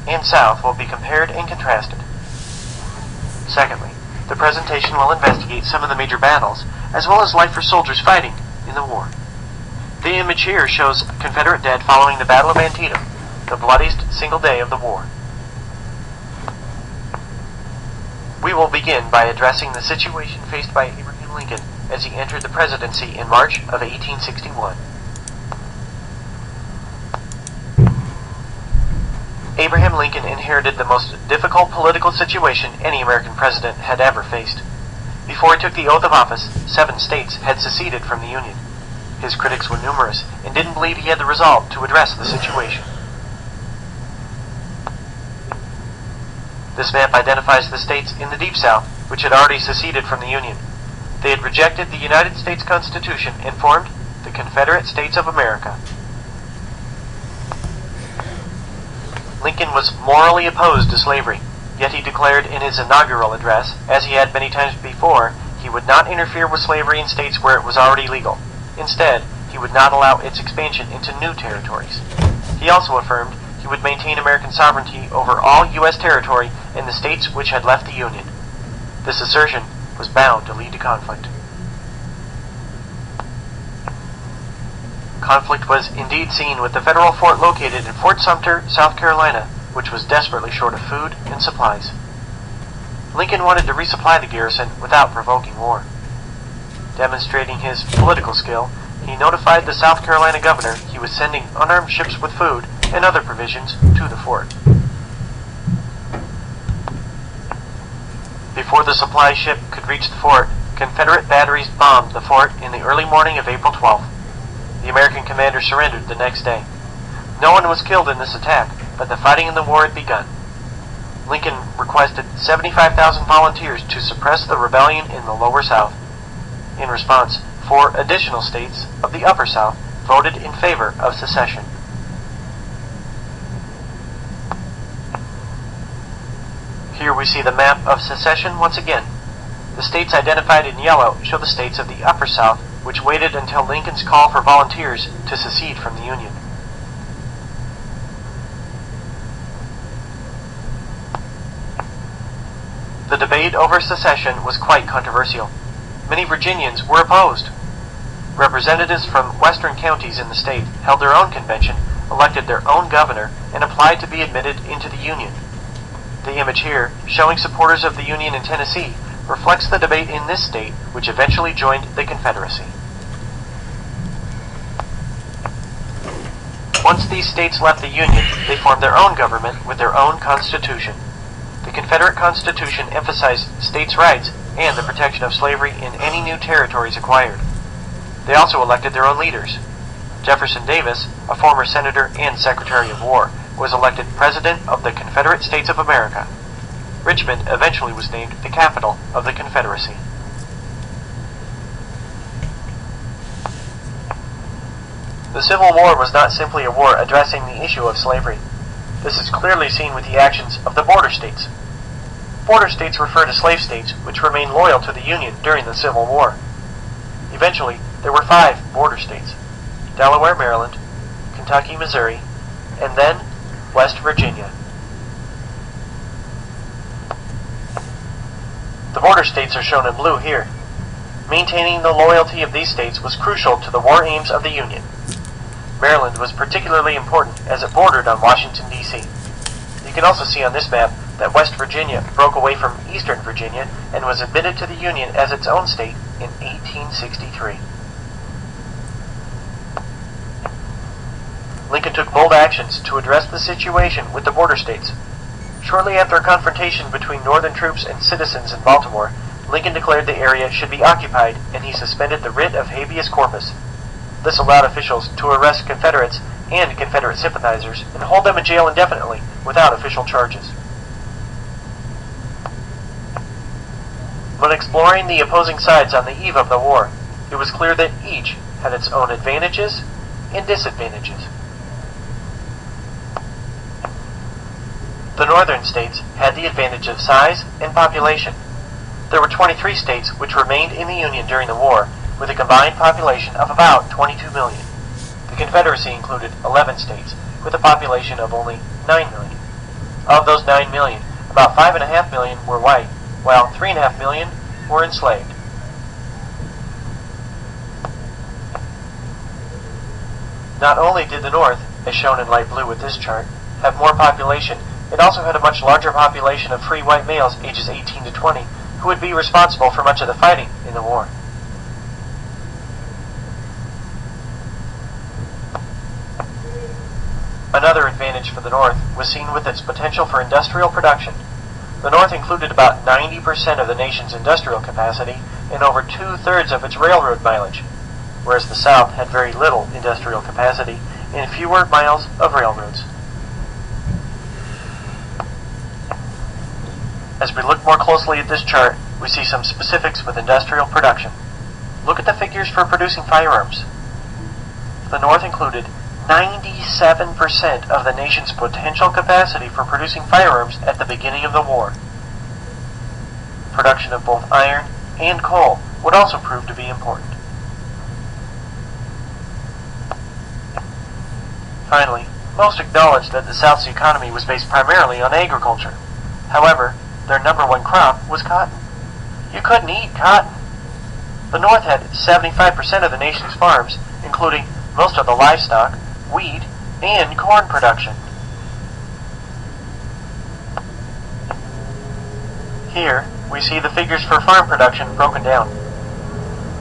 and South will be compared and contrasted. Secondly, the presentation will investigate some of the major battles, as well as life for soldiers fighting in the war. The image here shows Confederate dead following the Battle of Antietam, the bloodiest single day of the war. We will begin by addressing the situation faced by Abraham Lincoln as he entered the presidency in March of 1861. Abraham Lincoln inherited the most difficult political situation any American president had ever faced. Before he took the oath of office, 7 states had seceded from the Union. His critics were numerous and didn't believe he had the resolve to address the situation. This map identifies the states in the Deep South, which had already seceded from the Union. They had rejected the United States Constitution and formed the Confederate States of America. Lincoln was morally opposed to slavery, yet he declared in his inaugural address, as he had many times before, he would not interfere with slavery in states where it was already legal. Instead, he would not allow its expansion into new territories. He also affirmed he would maintain American sovereignty over all U.S. territory in the states which had left the Union. This assertion was bound to lead to conflict. Conflict was indeed seen with the federal fort located in Fort Sumter, South Carolina, which was desperately short of food and supplies. Lincoln wanted to resupply the garrison without provoking war. Demonstrating his political skill, he notified the South Carolina governor he was sending unarmed ships with food and other provisions to the fort. Before the supply ship could reach the fort, Confederate batteries bombed the fort in the early morning of April 12th. The American commander surrendered the next day. No one was killed in this attack, but the fighting in the war had begun. Lincoln requested 75,000 volunteers to suppress the rebellion in the Lower South. In response, 4 additional states of the Upper South voted in favor of secession. Here we see the map of secession once again. The states identified in yellow show the states of the Upper South, which waited until Lincoln's call for volunteers to secede from the Union. The debate over secession was quite controversial. Many Virginians were opposed. Representatives from western counties in the state held their own convention, elected their own governor, and applied to be admitted into the Union. The image here, showing supporters of the Union in Tennessee, reflects the debate in this state, which eventually joined the Confederacy. Once these states left the Union, they formed their own government with their own constitution. The Confederate Constitution emphasized states' rights and the protection of slavery in any new territories acquired. They also elected their own leaders. Jefferson Davis, a former senator and Secretary of War, was elected President of the Confederate States of America. Richmond eventually was named the capital of the Confederacy. The Civil War was not simply a war addressing the issue of slavery. This is clearly seen with the actions of the border states. Border states refer to slave states which remained loyal to the Union during the Civil War. Eventually, there were 5 border states: Delaware, Maryland, Kentucky, Missouri, and then West Virginia. The border states are shown in blue here. Maintaining the loyalty of these states was crucial to the war aims of the Union. Maryland was particularly important as it bordered on Washington, D.C. You can also see on this map that West Virginia broke away from Eastern Virginia and was admitted to the Union as its own state in 1863. Lincoln took bold actions to address the situation with the border states. Shortly after a confrontation between Northern troops and citizens in Baltimore, Lincoln declared the area should be occupied, and he suspended the writ of habeas corpus. This allowed officials to arrest Confederates and Confederate sympathizers and hold them in jail indefinitely without official charges. When exploring the opposing sides on the eve of the war, it was clear that each had its own advantages and disadvantages. The northern states had the advantage of size and population. There were 23 states which remained in the Union during the war, with a combined population of about 22 million. The Confederacy included 11 states, with a population of only 9 million. Of those 9 million, about 5.5 million were white, while 3.5 million were enslaved. Not only did the North, as shown in light blue with this chart, have more population, it also had a much larger population of free white males ages 18 to 20 who would be responsible for much of the fighting in the war. Another advantage for the North was seen with its potential for industrial production. The North included about 90% of the nation's industrial capacity and over 2/3 of its railroad mileage, whereas the South had very little industrial capacity and fewer miles of railroads. As we look more closely at this chart, we see some specifics with industrial production. Look at the figures for producing firearms. The North included 97% of the nation's potential capacity for producing firearms at the beginning of the war. Production of both iron and coal would also prove to be important. Finally, most acknowledged that the South's economy was based primarily on agriculture. However, their number one crop was cotton. You couldn't eat cotton. The North had 75% of the nation's farms, including most of the livestock, wheat, and corn production. Here, we see the figures for farm production broken down.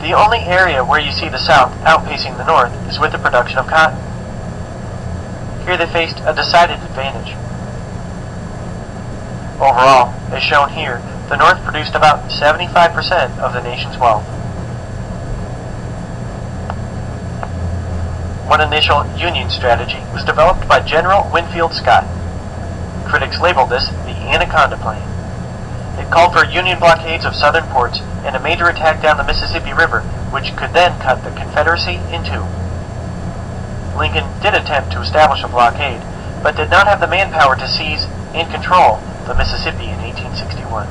The only area where you see the South outpacing the North is with the production of cotton. Here they faced a decided advantage. Overall, as shown here, the North produced about 75% of the nation's wealth. One initial Union strategy was developed by General Winfield Scott. Critics labeled this the Anaconda Plan. It called for Union blockades of southern ports and a major attack down the Mississippi River, which could then cut the Confederacy in two. Lincoln did attempt to establish a blockade, but did not have the manpower to seize and control the Mississippi in 1861.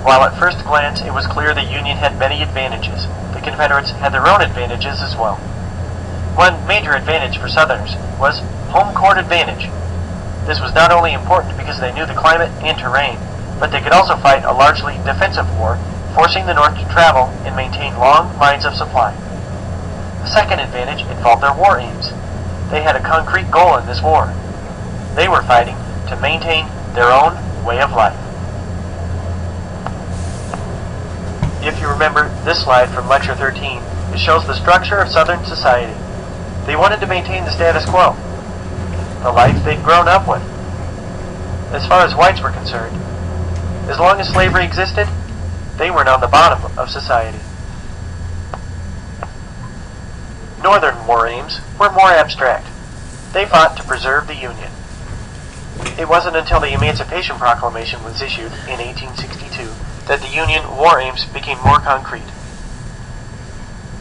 While at first glance it was clear the Union had many advantages, the Confederates had their own advantages as well. One major advantage for Southerners was home court advantage. This was not only important because they knew the climate and terrain, but they could also fight a largely defensive war, forcing the North to travel and maintain long lines of supply. The second advantage involved their war aims. They had a concrete goal in this war. They were fighting to maintain their own way of life. If you remember this slide from Lecture 13, it shows the structure of Southern society. They wanted to maintain the status quo, the life they'd grown up with. As far as whites were concerned, as long as slavery existed, they were on the bottom of society. Northern war aims were more abstract. They fought to preserve the Union. It wasn't until the Emancipation Proclamation was issued in 1862 that the Union war aims became more concrete.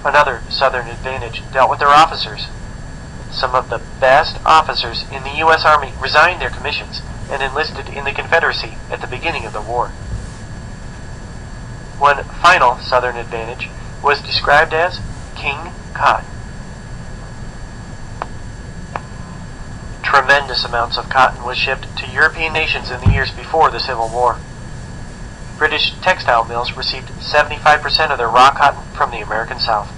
Another Southern advantage dealt with their officers. Some of the best officers in the U.S. Army resigned their commissions and enlisted in the Confederacy at the beginning of the war. One final Southern advantage was described as King Cotton. Tremendous amounts of cotton was shipped to European nations in the years before the Civil War. British textile mills received 75% of their raw cotton from the American South.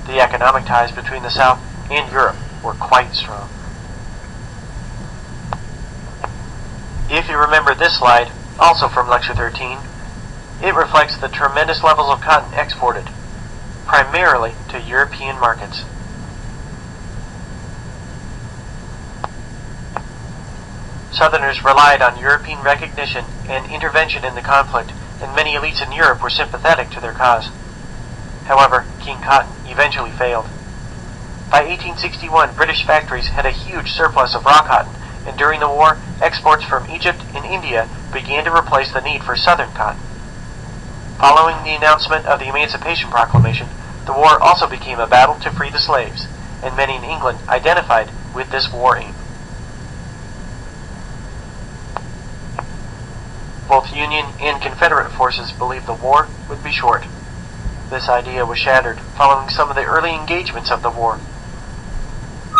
The economic ties between the South and Europe were quite strong. If you remember this slide, also from Lecture 13, it reflects the tremendous levels of cotton exported, primarily to European markets. Southerners relied on European recognition and intervention in the conflict, and many elites in Europe were sympathetic to their cause. However, King Cotton eventually failed. By 1861, British factories had a huge surplus of raw cotton, and during the war, exports from Egypt and India began to replace the need for Southern cotton. Following the announcement of the Emancipation Proclamation, the war also became a battle to free the slaves, and many in England identified with this war aim. Both Union and Confederate forces believed the war would be short. This idea was shattered following some of the early engagements of the war.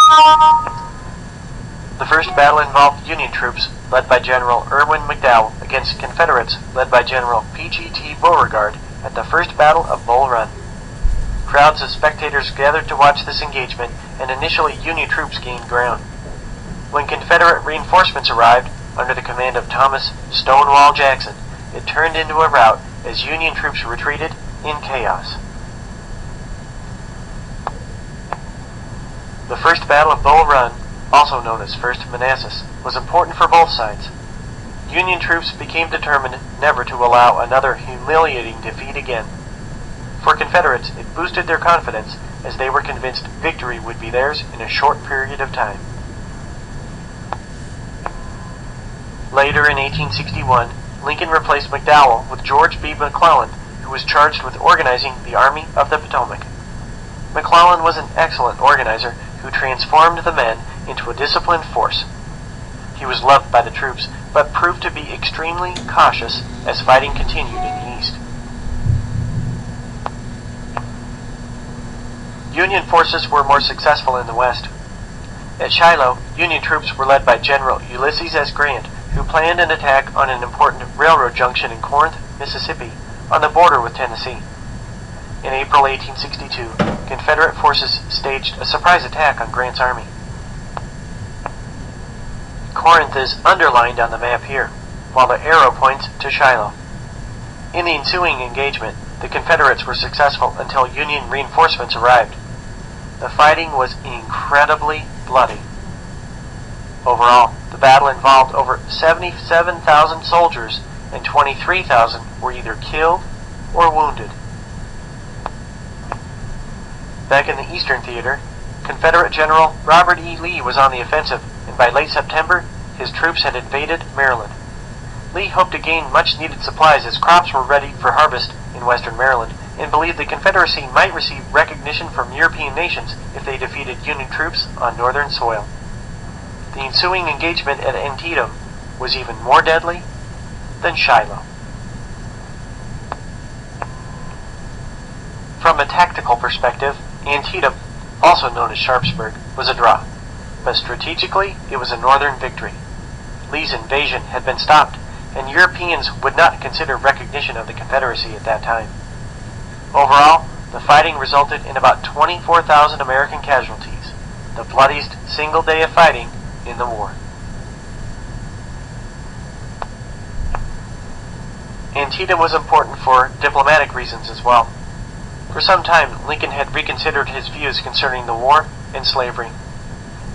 The first battle involved Union troops, led by General Irwin McDowell, against Confederates, led by General P.G.T. Beauregard, at the First Battle of Bull Run. Crowds of spectators gathered to watch this engagement, and initially Union troops gained ground. When Confederate reinforcements arrived, under the command of Thomas Stonewall Jackson, it turned into a rout as Union troops retreated in chaos. The First Battle of Bull Run, also known as First Manassas, was important for both sides. Union troops became determined never to allow another humiliating defeat again. For Confederates, it boosted their confidence as they were convinced victory would be theirs in a short period of time. Later in 1861, Lincoln replaced McDowell with George B. McClellan, who was charged with organizing the Army of the Potomac. McClellan was an excellent organizer who transformed the men into a disciplined force. He was loved by the troops, but proved to be extremely cautious as fighting continued in the East. Union forces were more successful in the West. At Shiloh, Union troops were led by General Ulysses S. Grant, who planned an attack on an important railroad junction in Corinth, Mississippi, on the border with Tennessee. In April 1862, Confederate forces staged a surprise attack on Grant's army. Corinth is underlined on the map here, while the arrow points to Shiloh. In the ensuing engagement, the Confederates were successful until Union reinforcements arrived. The fighting was incredibly bloody. Overall, the battle involved over 77,000 soldiers, and 23,000 were either killed or wounded. Back in the Eastern Theater, Confederate General Robert E. Lee was on the offensive, and by late September, his troops had invaded Maryland. Lee hoped to gain much-needed supplies as crops were ready for harvest in western Maryland, and believed the Confederacy might receive recognition from European nations if they defeated Union troops on northern soil. The ensuing engagement at Antietam was even more deadly than Shiloh. From a tactical perspective, Antietam, also known as Sharpsburg, was a draw, but strategically it was a northern victory. Lee's invasion had been stopped, and Europeans would not consider recognition of the Confederacy at that time. Overall, the fighting resulted in about 24,000 American casualties, the bloodiest single day of fighting in the war. Antietam was important for diplomatic reasons as well. For some time, Lincoln had reconsidered his views concerning the war and slavery.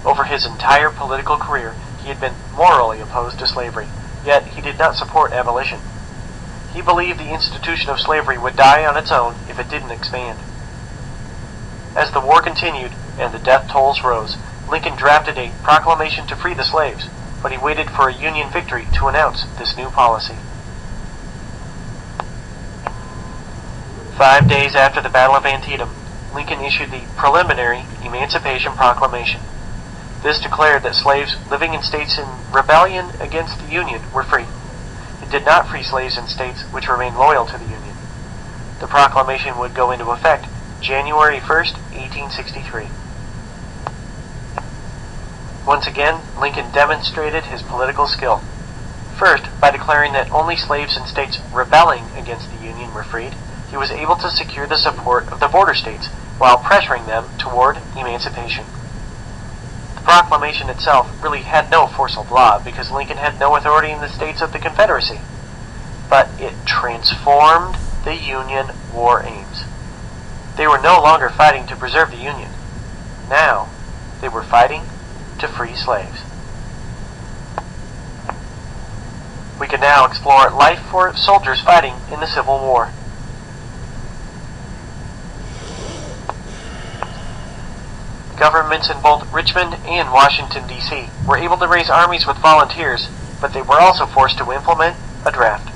Over his entire political career, he had been morally opposed to slavery, yet he did not support abolition. He believed the institution of slavery would die on its own if it didn't expand. As the war continued and the death tolls rose, Lincoln drafted a proclamation to free the slaves, but he waited for a Union victory to announce this new policy. 5 days after the Battle of Antietam, Lincoln issued the preliminary Emancipation Proclamation. This declared that slaves living in states in rebellion against the Union were free. It did not free slaves in states which remained loyal to the Union. The proclamation would go into effect January 1st, 1863. Once again, Lincoln demonstrated his political skill. First, by declaring that only slaves in states rebelling against the Union were freed, he was able to secure the support of the border states while pressuring them toward emancipation. The proclamation itself really had no force of law because Lincoln had no authority in the states of the Confederacy, but it transformed the Union war aims. They were no longer fighting to preserve the Union. Now, they were fighting to free slaves. We can now explore life for soldiers fighting in the Civil War. Governments in both Richmond and Washington, D.C. were able to raise armies with volunteers, but they were also forced to implement a draft.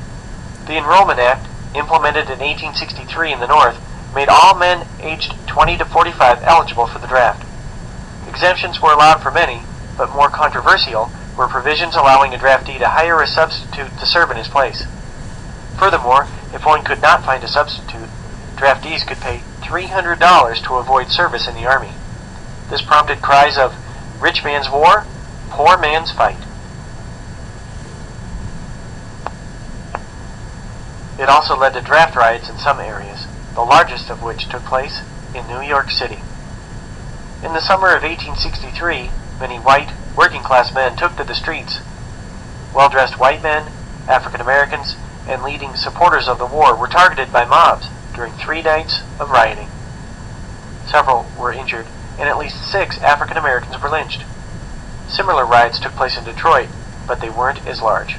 The Enrollment Act, implemented in 1863 in the North, made all men aged 20 to 45 eligible for the draft. Exemptions were allowed for many, but more controversial were provisions allowing a draftee to hire a substitute to serve in his place. Furthermore, if one could not find a substitute, draftees could pay $300 to avoid service in the Army. This prompted cries of, Rich man's war, poor man's fight. It also led to draft riots in some areas, the largest of which took place in New York City. In the summer of 1863, many white, working-class men took to the streets. Well-dressed white men, African Americans, and leading supporters of the war were targeted by mobs during 3 nights of rioting. Several were injured, and at least 6 African Americans were lynched. Similar riots took place in Detroit, but they weren't as large.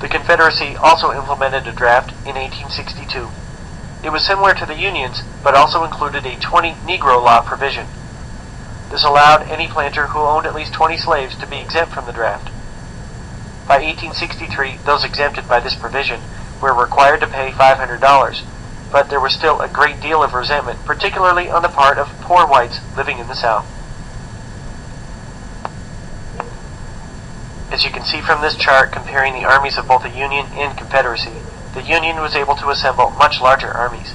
The Confederacy also implemented a draft in 1862. It was similar to the Union's, but also included a 20 Negro law provision. This allowed any planter who owned at least 20 slaves to be exempt from the draft. By 1863, those exempted by this provision were required to pay $500, but there was still a great deal of resentment, particularly on the part of poor whites living in the South. As you can see from this chart comparing the armies of both the Union and Confederacy, the Union was able to assemble much larger armies.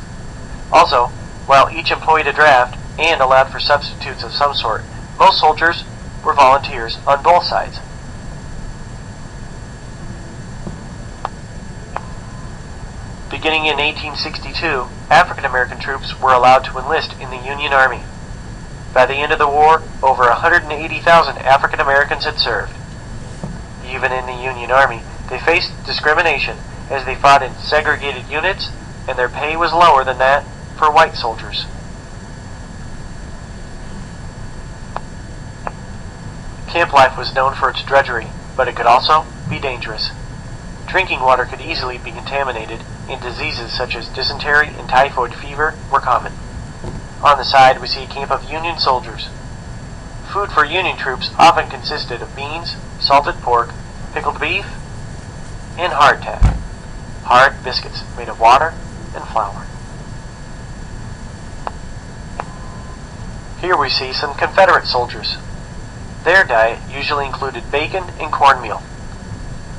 Also, while each employed a draft and allowed for substitutes of some sort, most soldiers were volunteers on both sides. Beginning in 1862, African American troops were allowed to enlist in the Union Army. By the end of the war, over 180,000 African Americans had served. Even in the Union Army, they faced discrimination as they fought in segregated units, and their pay was lower than that for white soldiers. Camp life was known for its drudgery, but it could also be dangerous. Drinking water could easily be contaminated, and diseases such as dysentery and typhoid fever were common. On the side, we see a camp of Union soldiers. Food for Union troops often consisted of beans, salted pork, pickled beef, and hardtack, hard biscuits made of water and flour. Here we see some Confederate soldiers. Their diet usually included bacon and cornmeal.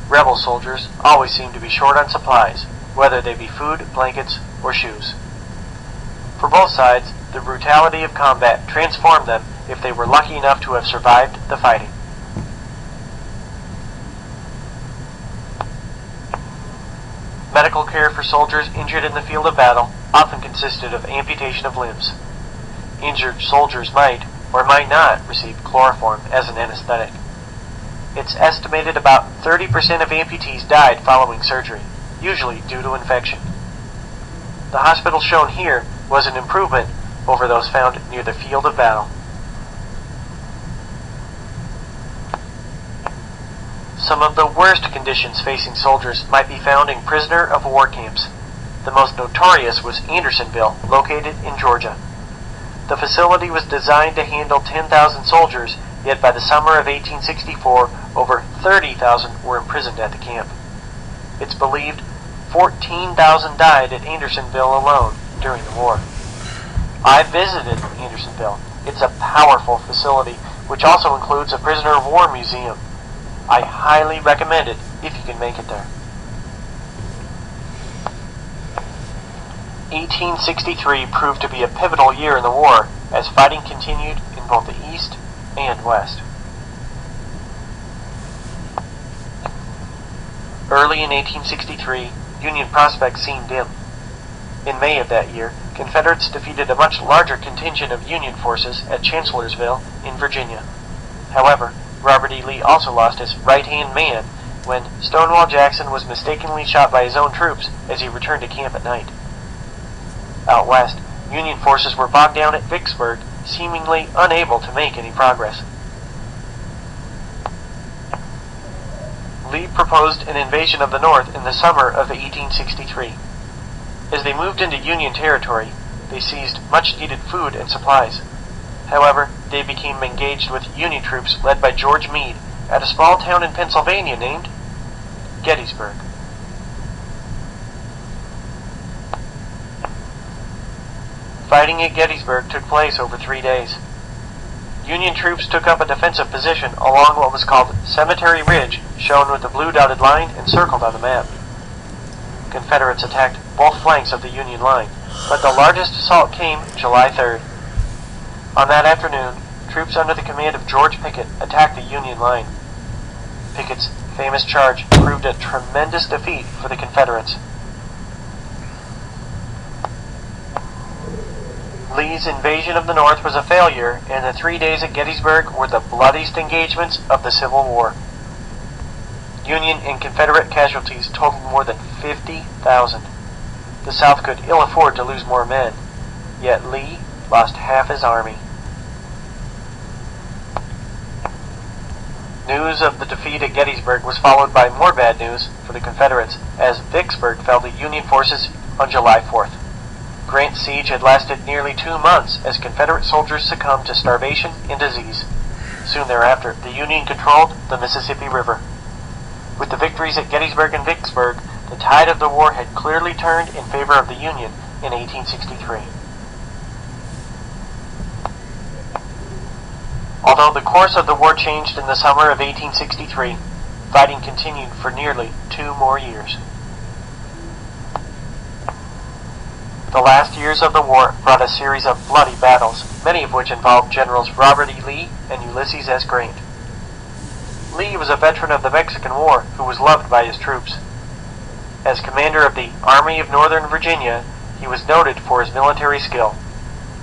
Rebel soldiers always seemed to be short on supplies, whether they be food, blankets, or shoes. For both sides, the brutality of combat transformed them if they were lucky enough to have survived the fighting. Medical care for soldiers injured in the field of battle often consisted of amputation of limbs. Injured soldiers might, or might not, receive chloroform as an anesthetic. It's estimated about 30% of amputees died following surgery, usually due to infection. The hospital shown here was an improvement over those found near the field of battle. Some of the worst conditions facing soldiers might be found in prisoner of war camps. The most notorious was Andersonville, located in Georgia. The facility was designed to handle 10,000 soldiers, yet by the summer of 1864, over 30,000 were imprisoned at the camp. It's believed 14,000 died at Andersonville alone during the war. I visited Andersonville. It's a powerful facility, which also includes a prisoner of war museum. I highly recommend it if you can make it there. 1863 proved to be a pivotal year in the war as fighting continued in both the East and West. Early in 1863, Union prospects seemed dim. In May of that year, Confederates defeated a much larger contingent of Union forces at Chancellorsville in Virginia. However, Robert E. Lee also lost his right-hand man when Stonewall Jackson was mistakenly shot by his own troops as he returned to camp at night. Out west, Union forces were bogged down at Vicksburg, seemingly unable to make any progress. Lee proposed an invasion of the North in the summer of 1863. As they moved into Union territory, they seized much-needed food and supplies. However, they became engaged with Union troops led by George Meade at a small town in Pennsylvania named Gettysburg. Fighting at Gettysburg took place over 3 days. Union troops took up a defensive position along what was called Cemetery Ridge, shown with the blue dotted line encircled on the map. Confederates attacked both flanks of the Union line, but the largest assault came July 3rd. On that afternoon, troops under the command of George Pickett attacked the Union line. Pickett's famous charge proved a tremendous defeat for the Confederates. Lee's invasion of the North was a failure, and the 3 days at Gettysburg were the bloodiest engagements of the Civil War. Union and Confederate casualties totaled more than 50,000. The South could ill afford to lose more men, yet Lee lost half his army. News of the defeat at Gettysburg was followed by more bad news for the Confederates, as Vicksburg fell to Union forces on July 4th. Grant's siege had lasted nearly 2 months as Confederate soldiers succumbed to starvation and disease. Soon thereafter, the Union controlled the Mississippi River. With the victories at Gettysburg and Vicksburg, the tide of the war had clearly turned in favor of the Union in 1863. Although the course of the war changed in the summer of 1863, fighting continued for nearly 2 more years. The last years of the war brought a series of bloody battles, many of which involved Generals Robert E. Lee and Ulysses S. Grant. Lee was a veteran of the Mexican War who was loved by his troops. As commander of the Army of Northern Virginia, he was noted for his military skill.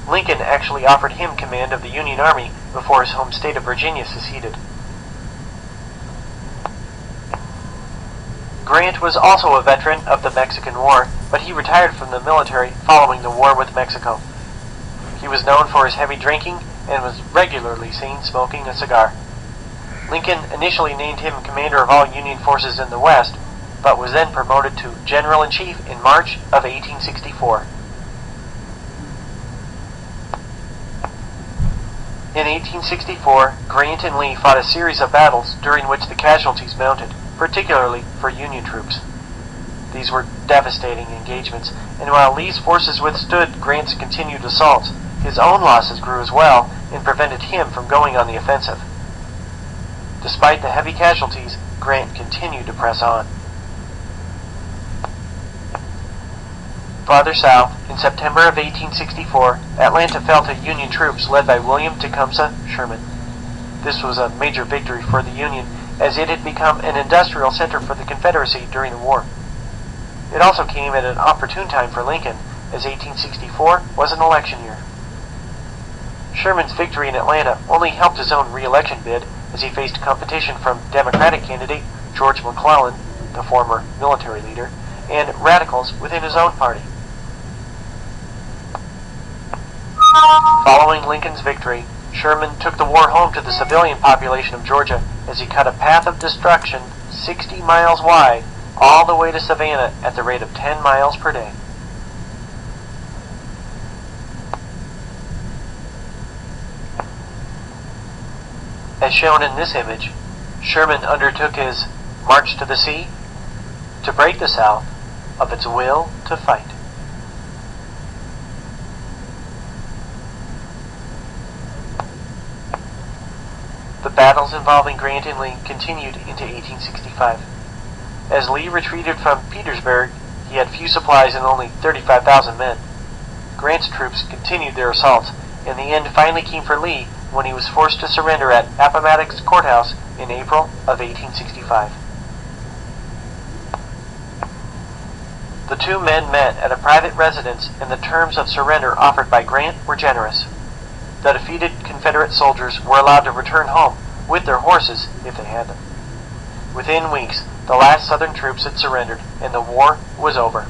Lincoln actually offered him command of the Union Army before his home state of Virginia seceded. Grant was also a veteran of the Mexican War, but he retired from the military following the war with Mexico. He was known for his heavy drinking and was regularly seen smoking a cigar. Lincoln initially named him commander of all Union forces in the West, but was then promoted to General-in-Chief in March of 1864. In 1864, Grant and Lee fought a series of battles during which the casualties mounted, particularly for Union troops. These were devastating engagements, and while Lee's forces withstood Grant's continued assaults, his own losses grew as well and prevented him from going on the offensive. Despite the heavy casualties, Grant continued to press on. Farther south, in September of 1864, Atlanta fell to Union troops led by William Tecumseh Sherman. This was a major victory for the Union, as it had become an industrial center for the Confederacy during the war. It also came at an opportune time for Lincoln, as 1864 was an election year. Sherman's victory in Atlanta only helped his own re-election bid, as he faced competition from Democratic candidate George McClellan, the former military leader, and radicals within his own party. Following Lincoln's victory, Sherman took the war home to the civilian population of Georgia as he cut a path of destruction 60 miles wide all the way to Savannah at the rate of 10 miles per day. As shown in this image, Sherman undertook his march to the sea to break the South of its will to fight. The battles involving Grant and Lee continued into 1865. As Lee retreated from Petersburg, he had few supplies and only 35,000 men. Grant's troops continued their assaults, and the end finally came for Lee when he was forced to surrender at Appomattox Courthouse in April of 1865. The two men met at a private residence, and the terms of surrender offered by Grant were generous. The defeated Confederate soldiers were allowed to return home with their horses if they had them. Within weeks, the last Southern troops had surrendered, and the war was over.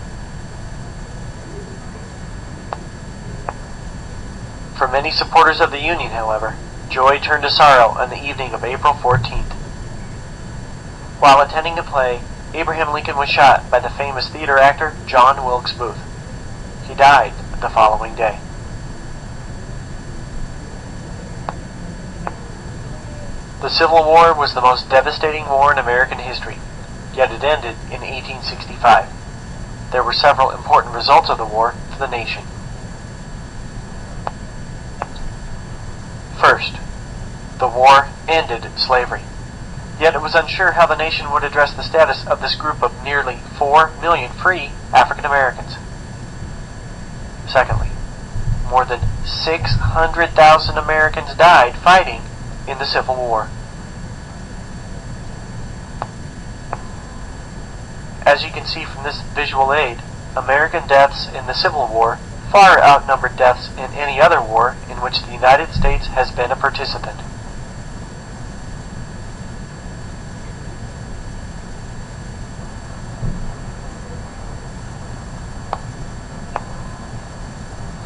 For many supporters of the Union, however, joy turned to sorrow on the evening of April 14th. While attending a play, Abraham Lincoln was shot by the famous theater actor John Wilkes Booth. He died the following day. The Civil War was the most devastating war in American history, yet it ended in 1865. There were several important results of the war for the nation. First, the war ended slavery. Yet it was unsure how the nation would address the status of this group of nearly 4 million free African Americans. Secondly, more than 600,000 Americans died fighting in the Civil War. As you can see from this visual aid, American deaths in the Civil War far outnumbered deaths in any other war in which the United States has been a participant.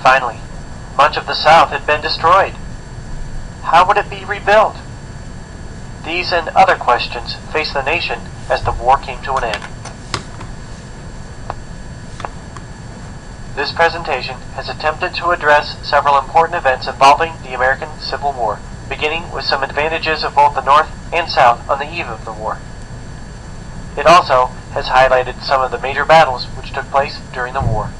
Finally, much of the South had been destroyed. How would it be rebuilt? These and other questions faced the nation as the war came to an end. This presentation has attempted to address several important events involving the American Civil War, beginning with some advantages of both the North and South on the eve of the war. It also has highlighted some of the major battles which took place during the war.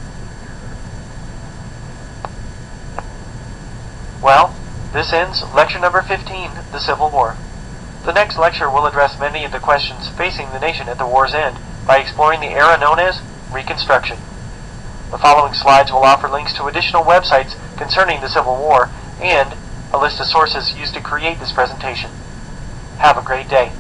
Well, this ends lecture number 15, the Civil War. The next lecture will address many of the questions facing the nation at the war's end by exploring the era known as Reconstruction. The following slides will offer links to additional websites concerning the Civil War and a list of sources used to create this presentation. Have a great day.